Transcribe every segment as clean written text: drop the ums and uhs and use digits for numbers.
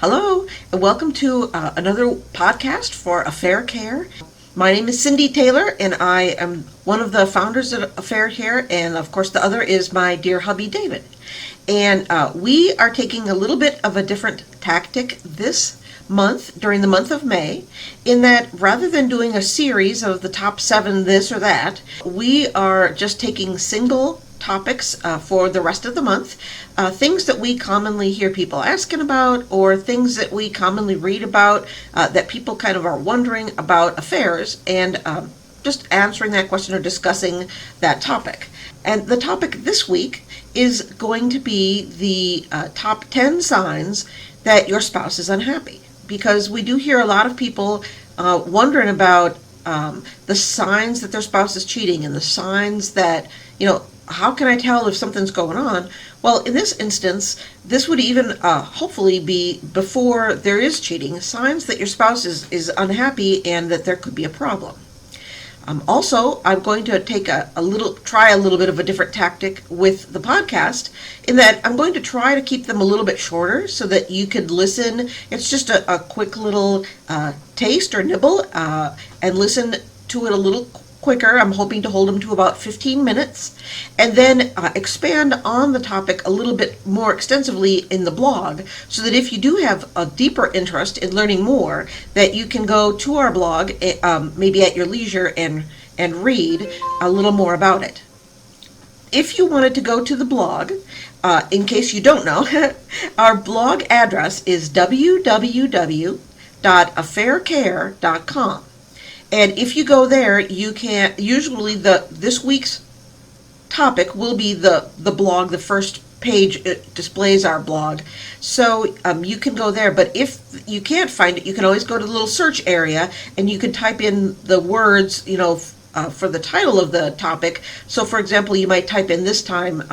Hello, and welcome to another podcast for Affaircare. My name is Cindy Taylor, and I am one of the founders of Affaircare, and of course the other is my dear hubby, David. And we are taking a little bit of a different tactic this month, during the month of May, in that rather than doing a series of the top 7 this or that, we are just taking single topics for the rest of the month, things that we commonly hear people asking about, or things that we commonly read about that people kind of are wondering about affairs, and just answering that question or discussing that topic. And the topic this week is going to be the top 10 signs that your spouse is unhappy, because we do hear a lot of people wondering about the signs that their spouse is cheating, and the signs that, how can I tell if something's going on? Well, in this instance, this would even hopefully be before there is cheating, signs that your spouse is unhappy and that there could be a problem. Also, I'm going to take try a little bit of a different tactic with the podcast, in that I'm going to try to keep them a little bit shorter so that you could listen. It's just a quick little taste or nibble, and listen to it a little quicker. I'm hoping to hold them to about 15 minutes, and then expand on the topic a little bit more extensively in the blog, so that if you do have a deeper interest in learning more, that you can go to our blog, maybe at your leisure, and read a little more about it. If you wanted to go to the blog, in case you don't know, our blog address is www.affaircare.com. And if you go there, you can, usually this week's topic will be the blog. The first page, it displays our blog. So you can go there, but if you can't find it, you can always go to the little search area, and you can type in the words, for the title of the topic. So for example, you might type in this time,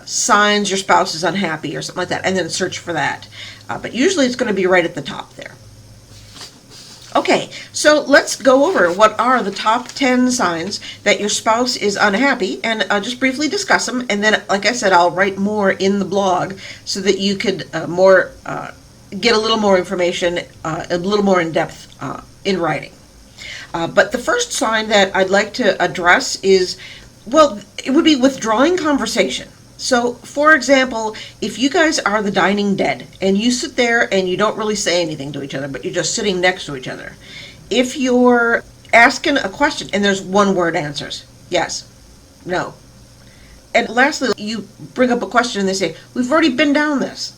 signs your spouse is unhappy, or something like that, and then search for that. But usually it's going to be right at the top there. Okay, so let's go over what are the top 10 signs that your spouse is unhappy, and just briefly discuss them, and then, like I said, I'll write more in the blog so that you could get a little more information, a little more in depth in writing. But the first sign that I'd like to address is, well, it would be withdrawing conversation. So, for example, if you guys are the dining dead, and you sit there and you don't really say anything to each other, but you're just sitting next to each other, if you're asking a question and there's one-word answers, yes, no. And lastly, you bring up a question and they say, we've already been down this.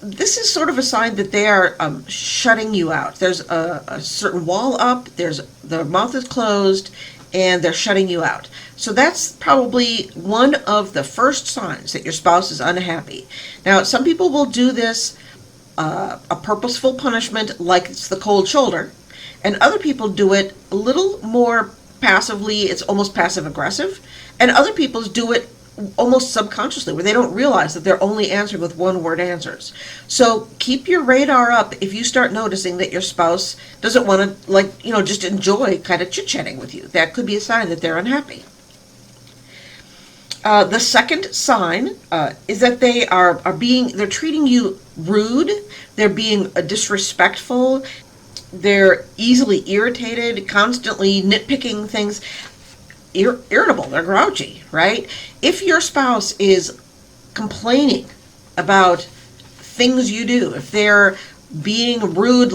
This is sort of a sign that they are shutting you out. There's a certain wall up, their mouth is closed, and they're shutting you out. So that's probably one of the first signs that your spouse is unhappy. Now, some people will do this, a purposeful punishment, like it's the cold shoulder, and other people do it a little more passively. It's almost passive-aggressive, and other people do it almost subconsciously, where they don't realize that they're only answering with one-word answers. So keep your radar up if you start noticing that your spouse doesn't want to, just enjoy kind of chit-chatting with you. That could be a sign that they're unhappy. The second sign is that they're treating you rude, they're being disrespectful, they're easily irritated, constantly nitpicking things, irritable, they're grouchy, right? If your spouse is complaining about things you do, if they're being rude,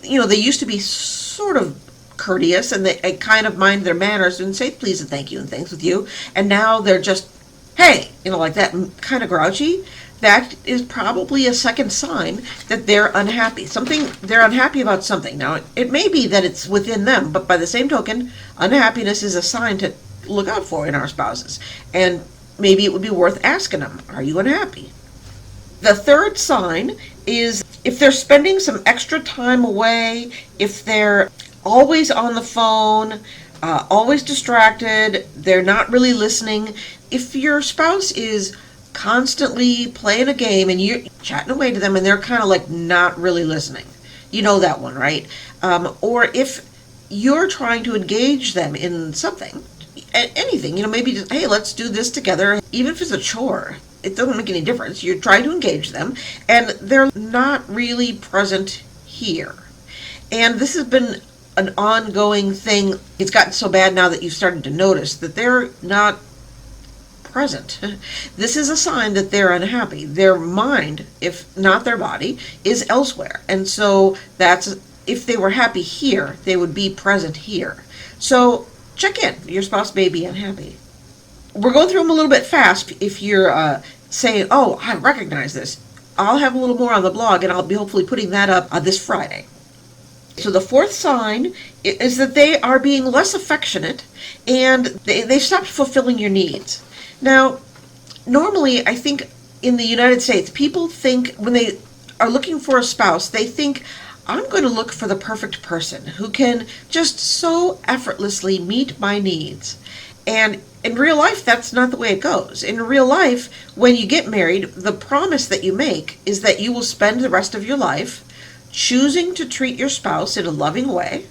they used to be sort of courteous and they kind of mind their manners and say please and thank you and things with you, and now they're just, hey, like that, kind of grouchy, that is probably a second sign that they're unhappy. They're unhappy about something. Now, it may be that it's within them, but by the same token, unhappiness is a sign to look out for in our spouses. And maybe it would be worth asking them, are you unhappy? The third sign is if they're spending some extra time away, if they're always on the phone, always distracted, they're not really listening. If your spouse is constantly playing a game and you're chatting away to them and they're kind of like not really listening, you know that one, right? Or if you're trying to engage them in something, anything, maybe just, hey, let's do this together, even if it's a chore. It doesn't make any difference. You're trying to engage them, and they're not really present here. And this has been an ongoing thing. It's gotten so bad now that you've started to notice that they're not present. This is a sign that they're unhappy. Their mind, if not their body, is elsewhere. And so that's, if they were happy here, they would be present here. So check in. Your spouse may be unhappy. We're going through them a little bit fast. If you're saying, oh, I recognize this, I'll have a little more on the blog, and I'll be hopefully putting that up this Friday. So the fourth sign is that they are being less affectionate, and they've stopped fulfilling your needs. Now, normally, I think in the United States, people think when they are looking for a spouse, they think, I'm going to look for the perfect person who can just so effortlessly meet my needs. And in real life, that's not the way it goes. In real life, when you get married, the promise that you make is that you will spend the rest of your life choosing to treat your spouse in a loving way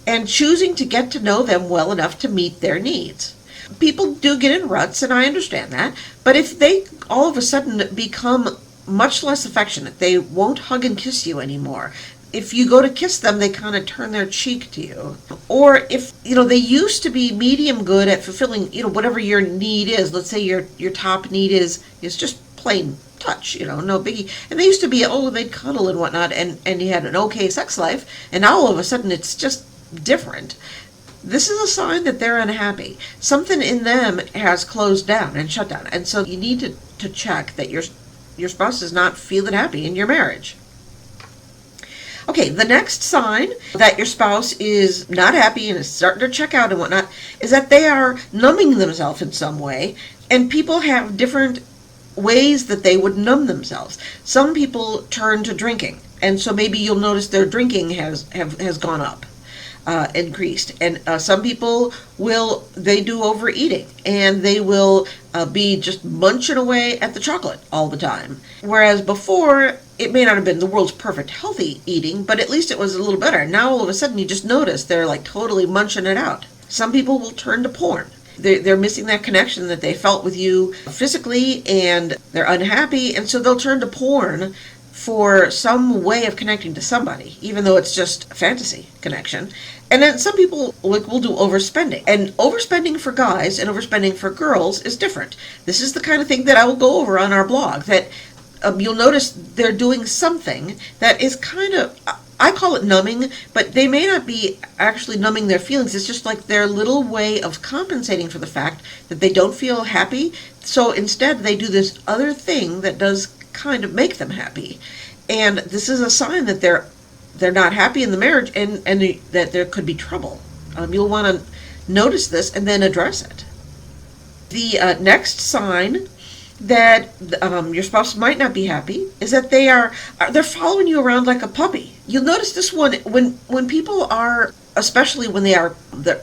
and choosing to get to know them well enough to meet their needs. People do get in ruts, and I understand that, but if they all of a sudden become much less affectionate, they won't hug and kiss you anymore. If you go to kiss them, they kind of turn their cheek to you. Or if, they used to be medium good at fulfilling, whatever your need is. Let's say your top need is just plain touch, no biggie. And they used to be, they'd cuddle and whatnot, and you had an okay sex life, and now all of a sudden it's just different. This is a sign that they're unhappy. Something in them has closed down and shut down. And so you need to check that your spouse is not feeling happy in your marriage. Okay, the next sign that your spouse is not happy and is starting to check out and whatnot is that they are numbing themselves in some way, and people have different ways that they would numb themselves. Some people turn to drinking, and so maybe you'll notice their drinking has gone up, increased. And some people they do overeating, and they will be just munching away at the chocolate all the time. Whereas before, it may not have been the world's perfect healthy eating, but at least it was a little better. Now all of a sudden you just notice they're like totally munching it out. Some people will turn to porn. They're missing that connection that they felt with you physically, and they're unhappy, and so they'll turn to porn for some way of connecting to somebody, even though it's just a fantasy connection. And then some people will do overspending. And overspending for guys and overspending for girls is different. This is the kind of thing that I will go over on our blog, that you'll notice they're doing something that is kind of, I call it numbing, but they may not be actually numbing their feelings. It's just like their little way of compensating for the fact that they don't feel happy. So instead they do this other thing that does kind of make them happy. And this is a sign that they're not happy in the marriage, and that there could be trouble. You'll want to notice this and then address it. The next sign that your spouse might not be happy is that they're following you around like a puppy. You'll notice this one when people are, especially when they're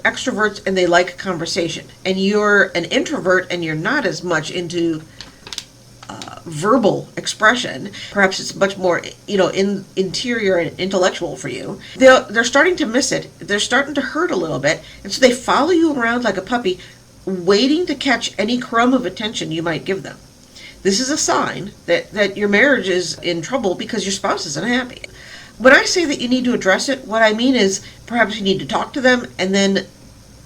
extroverts and they like conversation, and you're an introvert and you're not as much into verbal expression. Perhaps it's much more interior and intellectual for you. They're starting to miss it. They're starting to hurt a little bit, and so they follow you around like a puppy, waiting to catch any crumb of attention you might give them. This is a sign that your marriage is in trouble because your spouse isn't happy. When I say that you need to address it, what I mean is perhaps you need to talk to them, and then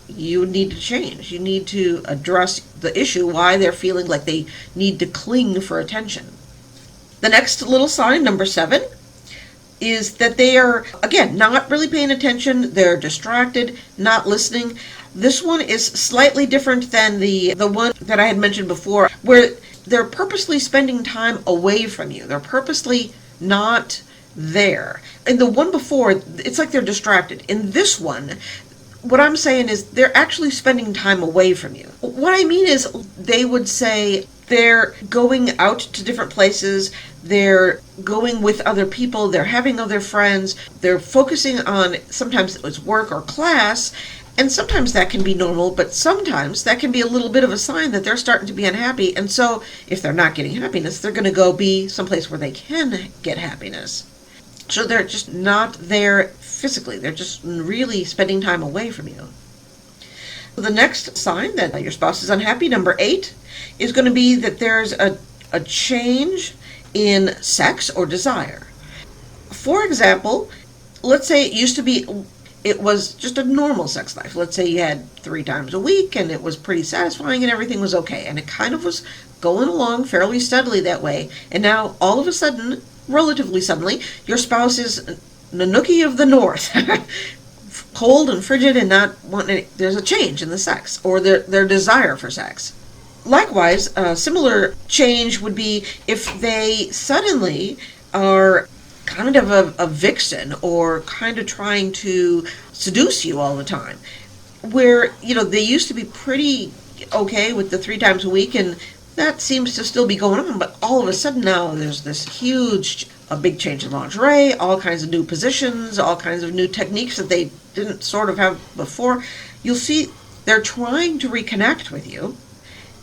you need to change. You need to address the issue, why they're feeling like they need to cling for attention. The next little sign, number 7, is that they are, again, not really paying attention. They're distracted, not listening. This one is slightly different than the one that I had mentioned before, where they're purposely spending time away from you. They're purposely not there. In the one before, it's like they're distracted. In this one, what I'm saying is they're actually spending time away from you. What I mean is they would say, They're going out to different places, they're going with other people, they're having other friends, they're focusing on, sometimes it was work or class, and sometimes that can be normal, but sometimes that can be a little bit of a sign that they're starting to be unhappy. And so if they're not getting happiness, they're going to go be someplace where they can get happiness. So they're just not there physically, they're just really spending time away from you. The next sign that your spouse is unhappy, number 8, is going to be that there's a change in sex or desire. For example, let's say it was just a normal sex life. Let's say you had 3 times a week and it was pretty satisfying and everything was okay. And it kind of was going along fairly steadily that way. And now all of a sudden, relatively suddenly, your spouse is Nanuki of the North. Cold and frigid and not wanting there's a change in the sex or their desire for sex. Likewise, a similar change would be if they suddenly are kind of a vixen or kind of trying to seduce you all the time. Where, they used to be pretty okay with the 3 times a week, and that seems to still be going on, but all of a sudden now there's this a big change in lingerie, all kinds of new positions, all kinds of new techniques that they didn't sort of have before. You'll see they're trying to reconnect with you,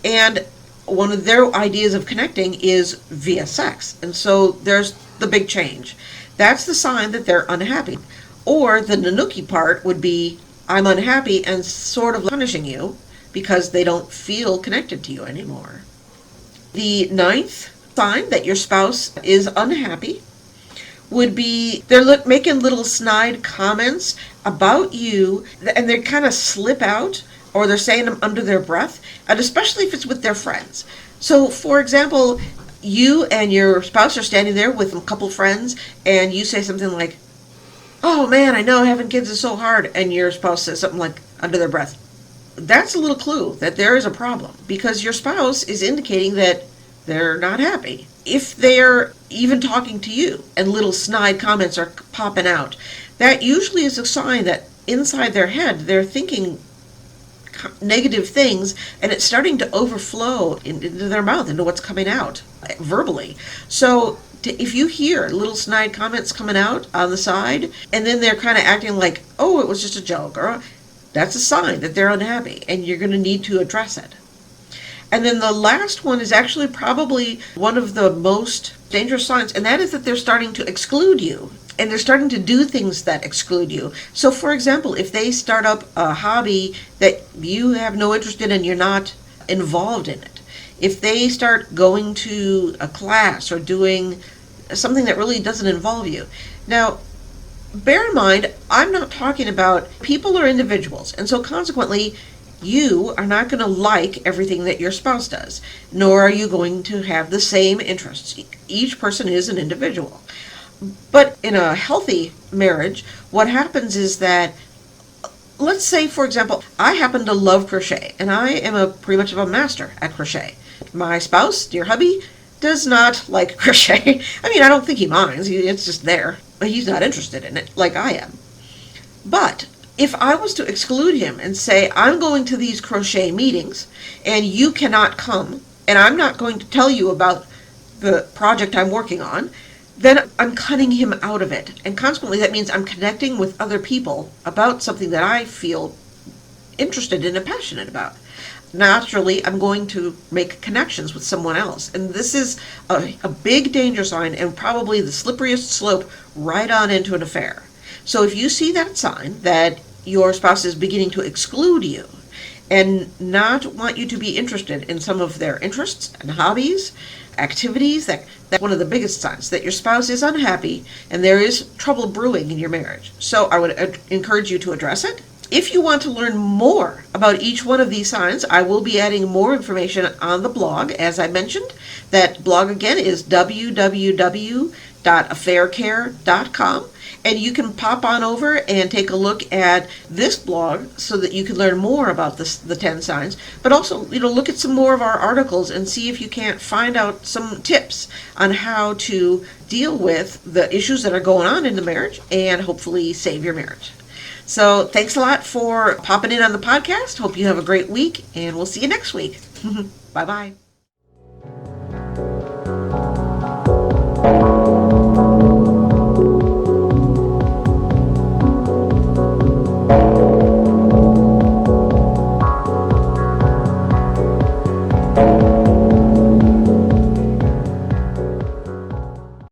and one of their ideas of connecting is via sex. And so there's the big change. That's the sign that they're unhappy. Or the Nanuki part would be, I'm unhappy, and sort of punishing you because they don't feel connected to you anymore. The 9th sign that your spouse is unhappy would be they're making little snide comments about you, and they kind of slip out, or they're saying them under their breath, and especially if it's with their friends. So, for example, you and your spouse are standing there with a couple friends, and you say something like, oh man, I know having kids is so hard, and your spouse says something like under their breath. That's a little clue that there is a problem, because your spouse is indicating that they're not happy. If they're even talking to you and little snide comments are popping out, that usually is a sign that inside their head they're thinking negative things, and it's starting to overflow into their mouth, into what's coming out verbally. So if you hear little snide comments coming out on the side, and then they're kind of acting like, oh, it was just a joke, or that's a sign that they're unhappy, and you're going to need to address it. And then the last one is actually probably one of the most dangerous signs, and that is that they're starting to exclude you, and they're starting to do things that exclude you. So, for example, if they start up a hobby that you have no interest in and you're not involved in it, if they start going to a class or doing something that really doesn't involve you. Now, bear in mind, I'm not talking about people or individuals, and so consequently, you are not going to like everything that your spouse does, nor are you going to have the same interests. Each person is an individual. But in a healthy marriage, what happens is that, let's say, for example, I happen to love crochet, and I am pretty much of a master at crochet. My spouse, dear hubby, does not like crochet. I mean, I don't think he minds. It's just there. But he's not interested in it like I am. But if I was to exclude him and say, I'm going to these crochet meetings and you cannot come, and I'm not going to tell you about the project I'm working on, then I'm cutting him out of it. And consequently, that means I'm connecting with other people about something that I feel interested in and passionate about. Naturally, I'm going to make connections with someone else. And this is a big danger sign, and probably the slipperiest slope right on into an affair. So if you see that sign that your spouse is beginning to exclude you and not want you to be interested in some of their interests and hobbies, activities, that's one of the biggest signs that your spouse is unhappy and there is trouble brewing in your marriage. So I would encourage you to address it. If you want to learn more about each one of these signs, I will be adding more information on the blog, as I mentioned. That blog again is www.affaircare.com. And you can pop on over and take a look at this blog so that you can learn more about the 10 signs, but also, look at some more of our articles and see if you can't find out some tips on how to deal with the issues that are going on in the marriage and hopefully save your marriage. So thanks a lot for popping in on the podcast. Hope you have a great week, and we'll see you next week. Bye-bye. you.